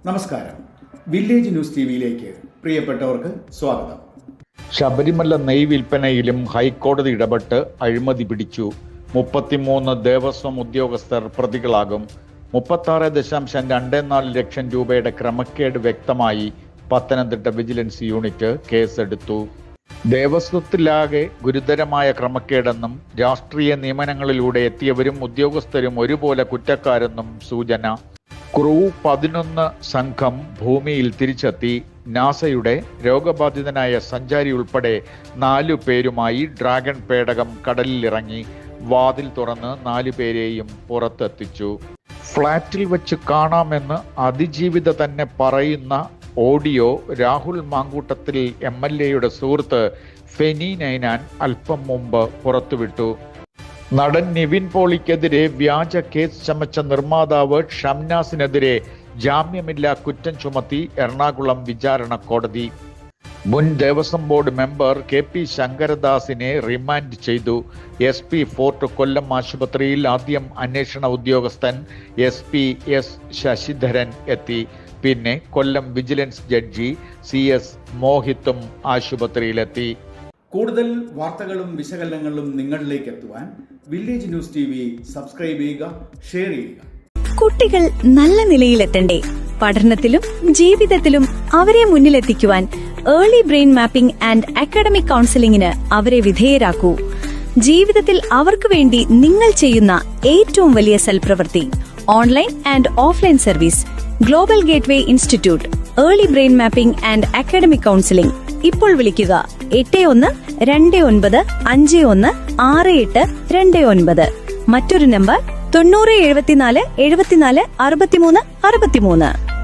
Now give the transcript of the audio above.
നമസ്കാരം. Village news ടിവിയിലേക്ക് പ്രിയപ്പെട്ടവർക്ക് സ്വാഗതം. ശബരിമല നെയ് വിൽപ്പനയിലും ഹൈക്കോടതി ഇടപെട്ട് അഴിമതി പിടിച്ചു. 33 ദേവസ്വം ഉദ്യോഗസ്ഥർ പ്രതികളാകും. 36.24 ലക്ഷം രൂപയുടെ ക്രമക്കേട് വ്യക്തമായി. പത്തനംതിട്ട വിജിലൻസ് യൂണിറ്റ് കേസെടുത്തു. ദേവസ്വത്തിലാകെ ഗുരുതരമായ ക്രമക്കേടെന്നും രാഷ്ട്രീയ നിയമനങ്ങളിലൂടെ എത്തിയവരും ഉദ്യോഗസ്ഥരും ഒരുപോലെ കുറ്റക്കാരെന്നും സൂചന. ക്രൂ 11 സംഘം ഭൂമിയിൽ തിരിച്ചെത്തി. നാസയുടെ രോഗബാധിതനായ സഞ്ചാരി ഉൾപ്പെടെ 4 പേരുമായി ഡ്രാഗൺ പേടകം കടലിലിറങ്ങി. വാതിൽ തുറന്ന് 4 പേരെയും പുറത്തെത്തിച്ചു. ഫ്ളാറ്റിൽ വെച്ച് കാണാമെന്ന് അതിജീവിത തന്നെ പറയുന്ന ഓഡിയോ രാഹുൽ മാങ്കൂട്ടത്തിൽ MLAയുടെ സുഹൃത്ത് ഫെനി നൈനാൻ അല്പം മുമ്പ് പുറത്തുവിട്ടു. നടൻ നിവിൻ പോളിക്കെതിരെ വ്യാജ കേസ് ചമച്ച നിർമ്മാതാവ് ഷംനാസിനെതിരെ ജാമ്യമില്ലാ കുറ്റം ചുമത്തി എറണാകുളം വിചാരണ കോടതി. മുൻ ദേവസ്വം ബോർഡ് മെമ്പർ KP ശങ്കരദാസിനെ റിമാൻഡ് ചെയ്തു. SP ഫോർട്ട് കൊല്ലം ആശുപത്രിയിൽ ആദ്യം അന്വേഷണ ഉദ്യോഗസ്ഥൻ SP S ശശിധരൻ എത്തി. പിന്നെ കൊല്ലം വിജിലൻസ് ജഡ്ജി CS മോഹിത്തും ആശുപത്രിയിലെത്തി. കൂടുതൽ വാർത്തകളും വിശകലനങ്ങളും നിങ്ങളിലേക്ക് എത്തുവാൻ വില്ലേജ് ന്യൂസ് TV സബ്സ്ക്രൈബ് ചെയ്യുക, ഷെയർ ചെയ്യുക. കുട്ടികൾ നല്ല നിലയിലെത്തണ്ടേ? പഠനത്തിലും ജീവിതത്തിലും അവരെ മുന്നിലെത്തിക്കുവാൻ early brain mapping and academic കൗൺസിലിംഗിന് അവരെ വിധേയരാക്കൂ. ജീവിതത്തിൽ അവർക്ക് വേണ്ടി നിങ്ങൾ ചെയ്യുന്ന ഏറ്റവും വലിയ സൽപ്രവൃത്തി online and offline service global gateway institute early brain mapping and academic counselling. ഇപ്പോൾ വിളിക്കുക 8129516829. മറ്റൊരു നമ്പർ 9074746363.